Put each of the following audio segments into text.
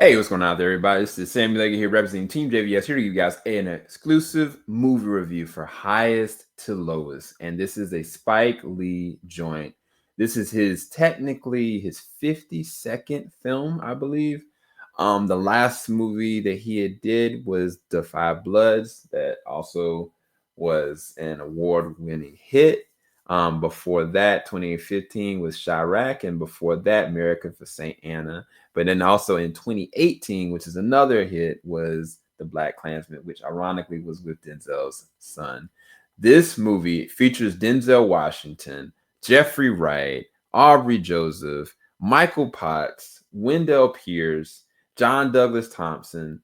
Hey, what's going on there, everybody? This is Sammy Leggett here representing TeamJVS, here to give you guys an exclusive movie review for Highest to Lowest. And this is a Spike Lee joint. This is technically his 52nd film, I believe. The last movie that he had did was The Five Bloods, that also was an award-winning hit. Before that, 2015 was Chirac, and before that, American for Saint Anna. But then also in 2018, which is another hit, was The Black Klansman, which ironically was with Denzel's son. This movie features Denzel Washington, Jeffrey Wright, Aubrey Joseph, Michael Potts, Wendell Pierce, John Douglas Thompson,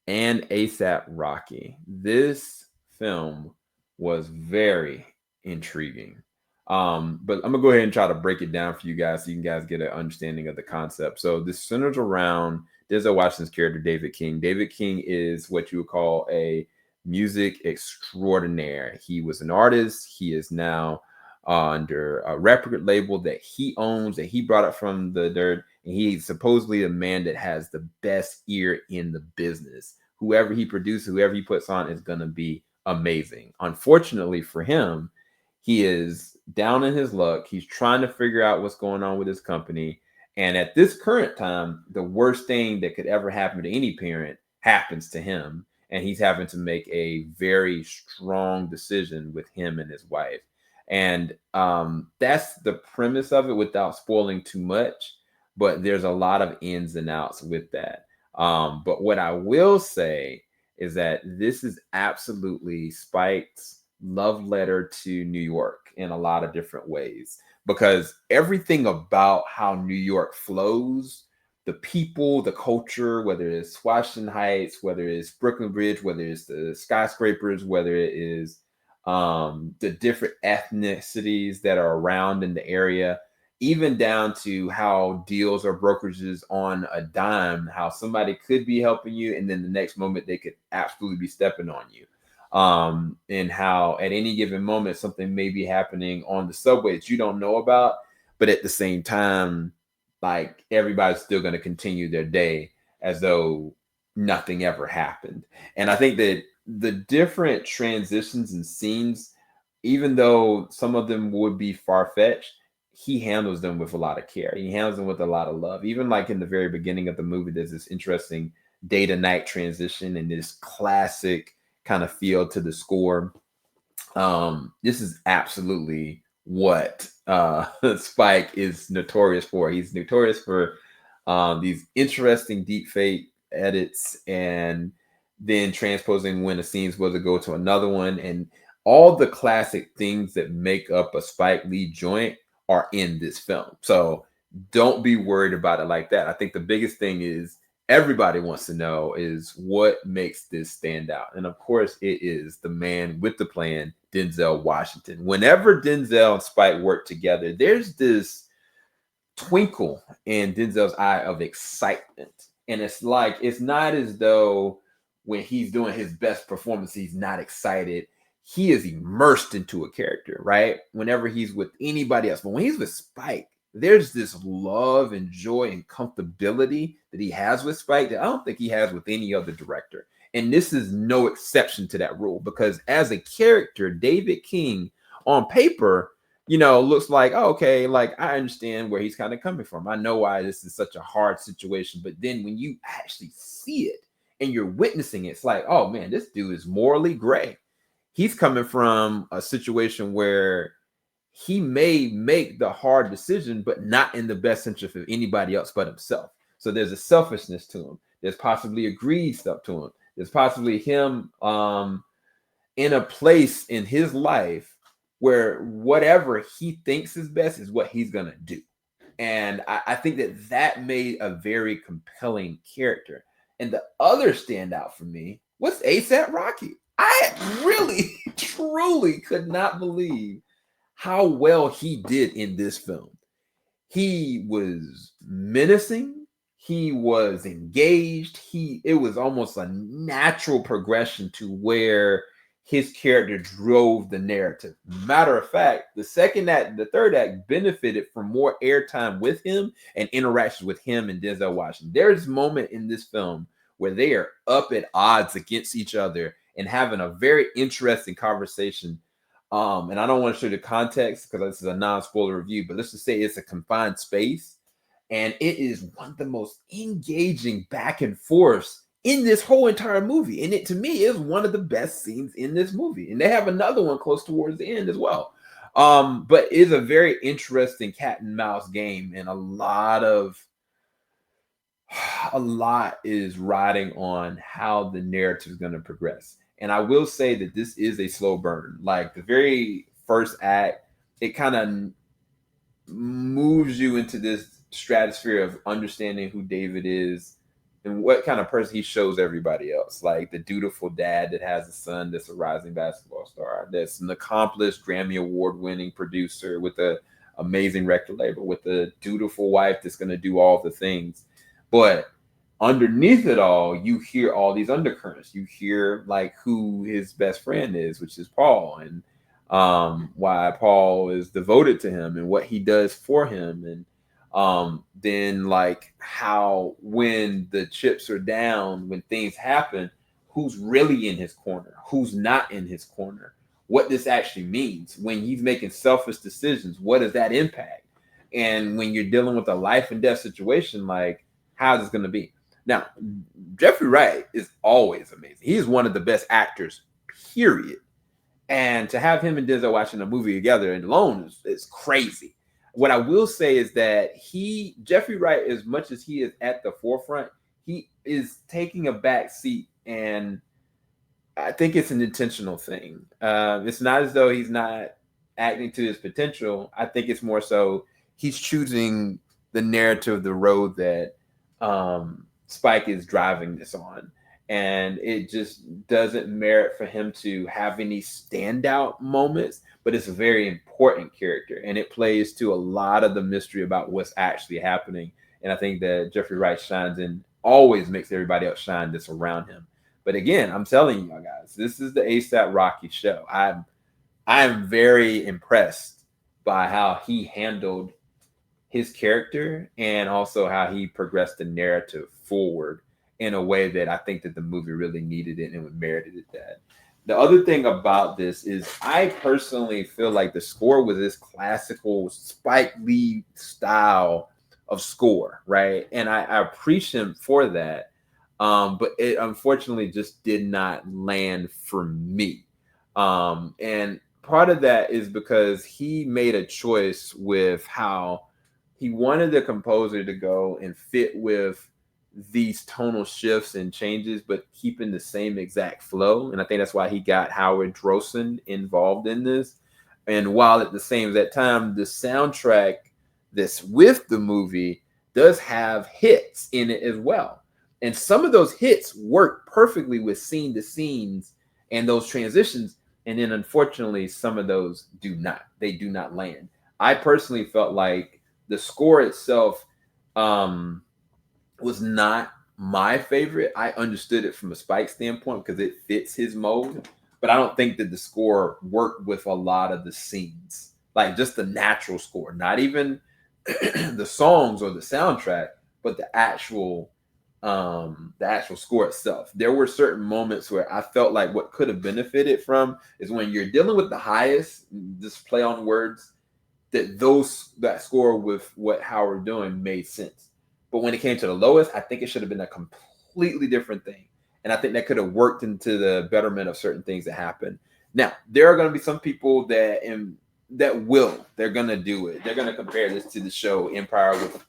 and ASAP Rocky. This film was very intriguing. But I'm gonna go ahead and try to break it down for you guys so you guys get an understanding of the concept. So this centers around Denzel Washington's character, David King. David King is what you would call a music extraordinaire. He was an artist. He is now under a record label that he owns, that he brought up from the dirt. And he's supposedly a man that has the best ear in the business. Whoever he produces, whoever he puts on is going to be amazing. Unfortunately for him, he is down in his luck. He's trying to figure out what's going on with his company. And at this current time, the worst thing that could ever happen to any parent happens to him. And he's having to make a very strong decision with him and his wife. And that's the premise of it without spoiling too much. But there's a lot of ins and outs with that. But what I will say is that this is absolutely Spike's love letter to New York in a lot of different ways, because everything about how New York flows, the people, the culture, whether it's Washington Heights, whether it's Brooklyn Bridge, whether it's the skyscrapers, whether it is the different ethnicities that are around in the area, even down to how deals or brokerages on a dime, how somebody could be helping you and then the next moment they could absolutely be stepping on you. And how at any given moment something may be happening on the subway that you don't know about, but at the same time, like everybody's still going to continue their day as though nothing ever happened. And I think that the different transitions and scenes, even though some of them would be far-fetched, he handles them with a lot of care. He handles them with a lot of love. Even like in the very beginning of the movie, there's this interesting day to night transition and this classic kind of feel to the score. This is absolutely what Spike is notorious for. He's notorious for these interesting deep fake edits and then transposing when a scene's supposed to go to another one. And all the classic things that make up a Spike Lee joint are in this film. So don't be worried about it like that. I think the biggest thing is everybody wants to know is what makes this stand out. And of course, it is the man with the plan, Denzel Washington. Whenever Denzel and Spike work together, there's this twinkle in Denzel's eye of excitement. And it's like, it's not as though when he's doing his best performance, he's not excited. He is immersed into a character, right? Whenever he's with anybody else. But when he's with Spike, there's this love and joy and comfortability that he has with Spike that I don't think he has with any other director. And this is no exception to that rule, because as a character, David King on paper, looks like, oh, okay, like I understand where he's kind of coming from. I know why this is such a hard situation. But then when you actually see it and you're witnessing it, it's like, oh man, this dude is morally gray. He's coming from a situation where he may make the hard decision, but not in the best interest of anybody else but himself. So there's a selfishness to him. There's possibly a greed stuff to him. There's possibly him in a place in his life where whatever he thinks is best is what he's going to do. And I think that made a very compelling character. And the other standout for me was ASAP Rocky. I really, truly could not believe how well he did in this film. He was menacing. He was engaged. It was almost a natural progression to where his character drove the narrative. Matter of fact, the third act benefited from more airtime with him and interactions with him and Denzel Washington. There's a moment in this film where they are up at odds against each other and having a very interesting conversation. And I don't want to show the context because this is a non-spoiler review, but let's just say it's a confined space. And it is one of the most engaging back and forth in this whole entire movie. And it, to me, is one of the best scenes in this movie. And they have another one close towards the end as well. But it's a very interesting cat and mouse game, and a lot is riding on how the narrative is going to progress. And I will say that this is a slow burn. Like the very first act, it kind of moves you into this stratosphere of understanding who David is and what kind of person he shows everybody else. Like the dutiful dad that has a son that's a rising basketball star, that's an accomplished Grammy Award winning producer with a amazing record label, with a dutiful wife that's going to do all the things. But underneath it all, you hear all these undercurrents. You hear like who his best friend is, which is Paul, and why Paul is devoted to him and what he does for him. And then like how when the chips are down, when things happen, who's really in his corner, who's not in his corner, what this actually means when he's making selfish decisions, what does that impact? And when you're dealing with a life and death situation, like how's this going to be? Now, Jeffrey Wright is always amazing. He's one of the best actors, period. And to have him and Denzel watching a movie together and alone is crazy. What I will say is that Jeffrey Wright, as much as he is at the forefront, he is taking a back seat, and I think it's an intentional thing. It's not as though he's not acting to his potential. I think it's more so he's choosing the narrative, the road that Spike is driving this on. And it just doesn't merit for him to have any standout moments, but it's a very important character, and it plays to a lot of the mystery about what's actually happening. And I think that Jeffrey Wright shines and always makes everybody else shine that's around him. But again, I'm telling you guys, this is the ASAP Rocky show. I am very impressed by how he handled his character and also how he progressed the narrative forward in a way that I think that the movie really needed it and merited it that. The other thing about this is I personally feel like the score was this classical Spike Lee style of score, right? And I appreciate him for that. But it unfortunately just did not land for me. And part of that is because he made a choice with how he wanted the composer to go and fit with these tonal shifts and changes, but keeping the same exact flow. And I think that's why he got Howard Drossen involved in this. And while at the same that time, the soundtrack that's with the movie does have hits in it as well. And some of those hits work perfectly with scene to scenes and those transitions. And then unfortunately, some of those do not. They do not land. I personally felt like the score itself was not my favorite. I understood it from a Spike standpoint because it fits his mode, but I don't think that the score worked with a lot of the scenes, like just the natural score, not even the songs or the soundtrack, but the actual score itself. There were certain moments where I felt like what could have benefited from is when you're dealing with the highest, just play on words, that score with what Howard doing made sense. But when it came to the lowest, I think it should have been a completely different thing. And I think that could have worked into the betterment of certain things that happen. Now, there are going to be some people they're going to do it. They're going to compare this to the show Empire with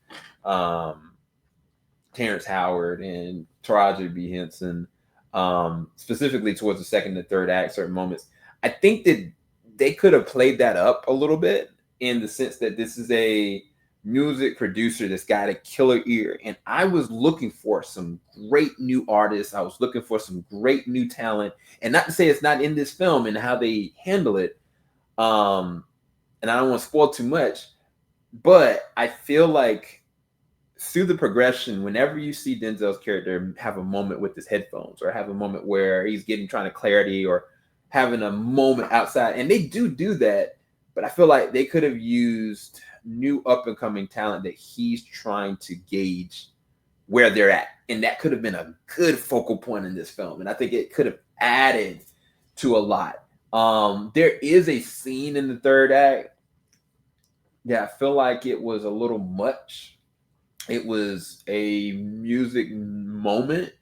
Terrence Howard and Taraji B. Henson, specifically towards the second and third act, certain moments. I think that they could have played that up a little bit in the sense that this is a music producer that's got a killer ear. And I was looking for some great new artists. I was looking for some great new talent. And not to say it's not in this film and how they handle it. And I don't want to spoil too much, but I feel like through the progression, whenever you see Denzel's character have a moment with his headphones or have a moment where he's trying to clarity or having a moment outside, and they do that, but I feel like they could have used new up and coming talent that he's trying to gauge where they're at, and that could have been a good focal point in this film, and I think it could have added to a lot. There is a scene in the third act that I feel like it was a little much. It was a music moment,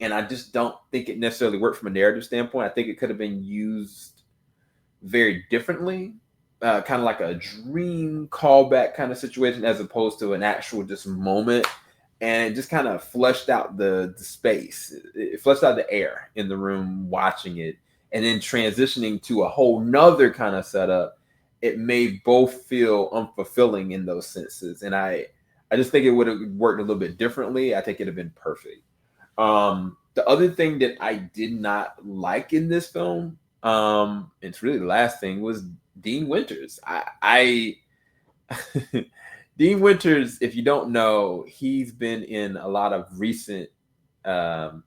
and I just don't think it necessarily worked from a narrative standpoint. I think it could have been used very differently, kind of like a dream callback kind of situation, as opposed to an actual just moment. And it just kind of flushed out the space. It flushed out the air in the room watching it, and then transitioning to a whole nother kind of setup. It made both feel unfulfilling in those senses, and I just think it would have worked a little bit differently. I think it'd have been perfect. The other thing that I did not like in this film, it's really the last thing, was Dean Winters. I Dean Winters, if you don't know, he's been in a lot of recent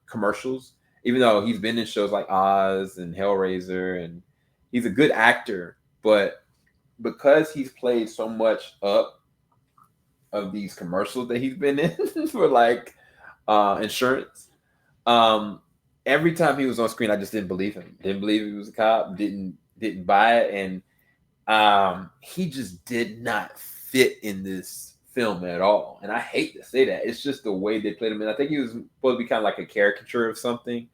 commercials, even though he's been in shows like Oz and Hellraiser, and he's a good actor, but because he's played so much up of these commercials that he's been in for like insurance, every time he was on screen, I just didn't believe him. Didn't believe he was a cop. Didn't buy it, and he just did not fit in this film at all. And I hate to say that. It's just the way they played him. And I think he was supposed to be kind of like a caricature of something.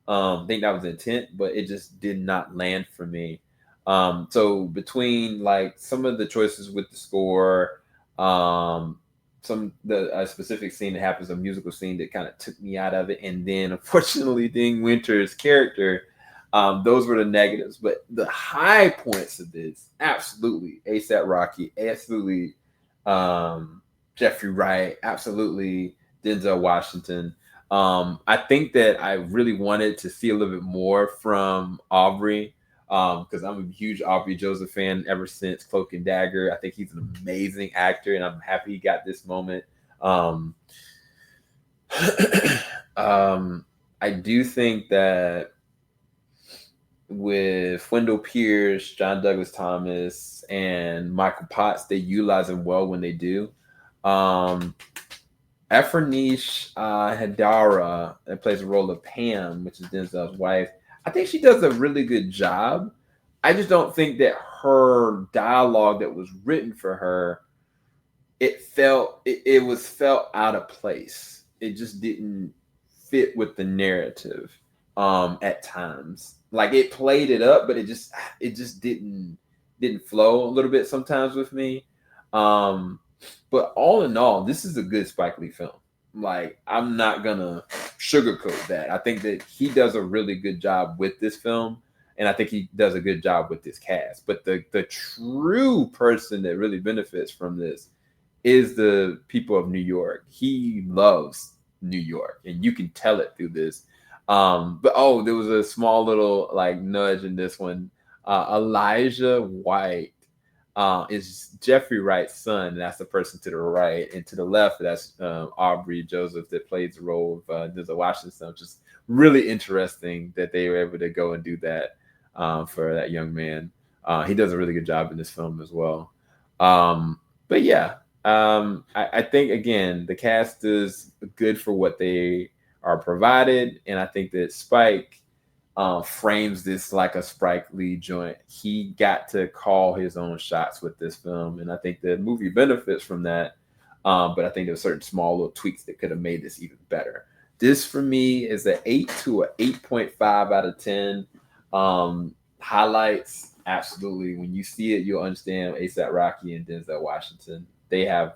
I think that was the intent, but it just did not land for me. So between like some of the choices with the score, a specific scene that happens, a musical scene that kind of took me out of it, and then unfortunately Dean Winters' character, those were the negatives. But the high points of this, absolutely ASAP Rocky, absolutely Jeffrey Wright, absolutely Denzel Washington. I think that I really wanted to see a little bit more from Aubrey, because I'm a huge Aubrey Joseph fan ever since Cloak and Dagger. I think he's an amazing actor, and I'm happy he got this moment. I do think that with Wendell Pierce, John Douglas Thomas, and Michael Potts, they utilize them well when they do. Efranish Hadara, that plays the role of Pam, which is Denzel's wife, I think she does a really good job. I just don't think that her dialogue that was written for her, it was felt out of place. It just didn't fit with the narrative at times. Like it played it up, but it just didn't flow a little bit sometimes with me. But all in all, this is a good Spike Lee film. Like, I'm not gonna sugarcoat that. I think that he does a really good job with this film, and I think he does a good job with this cast. But the true person that really benefits from this is the people of New York. He loves New York, and you can tell it through this. But there was a small little like nudge in this one. Elijah White is Jeffrey Wright's son. That's the person to the right, and to the left, that's Aubrey Joseph that plays the role of Denzel Washington. Which is really interesting that they were able to go and do that for that young man. He does a really good job in this film as well. But yeah, I think again the cast is good for what they are provided, and I think that Spike frames this like a Spike Lee joint. He got to call his own shots with this film, and I think the movie benefits from that. But I think there's certain small little tweaks that could have made this even better. This for me is an 8 to an 8.5 out of 10. Highlights, absolutely. When you see it, you'll understand ASAP Rocky and Denzel Washington. They have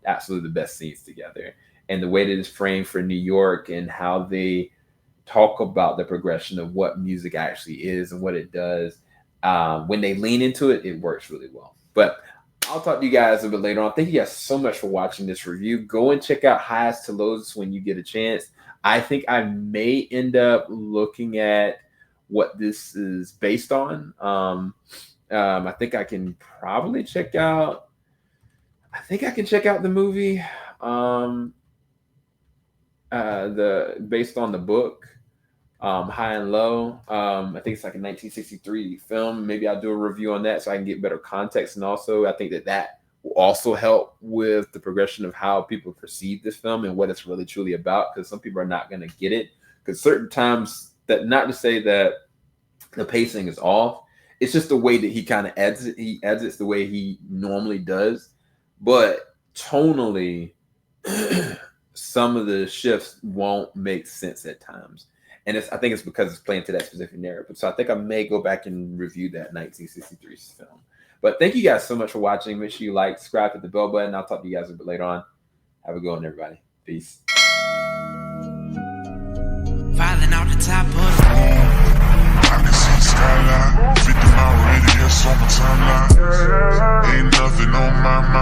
absolutely the best scenes together. And the way that it's framed for New York and how they talk about the progression of what music actually is and what it does. When they lean into it, it works really well. But I'll talk to you guys a bit later on. Thank you guys so much for watching this review. Go and check out Highs to Lows when you get a chance. I think I may end up looking at what this is based on. I think I can probably check out. I think I can check out the movie. The based on the book. High and Low. I think it's like a 1963 film. Maybe I'll do a review on that so I can get better context. And also, I think that will also help with the progression of how people perceive this film and what it's really truly about. Because some people are not going to get it. Because certain times, that not to say that the pacing is off. It's just the way that he kind of adds it. He adds it the way he normally does, but tonally, some of the shifts won't make sense at times. And I think it's because it's playing to that specific narrative. So I think I may go back and review that 1963 film. But thank you guys so much for watching. Make sure you like, subscribe, hit the bell button. I'll talk to you guys a bit later on. Have a good one, everybody. Peace. Filing out the top of the I can see the skyline, 50 mile radius on my timeline. Ain't nothing on my mind.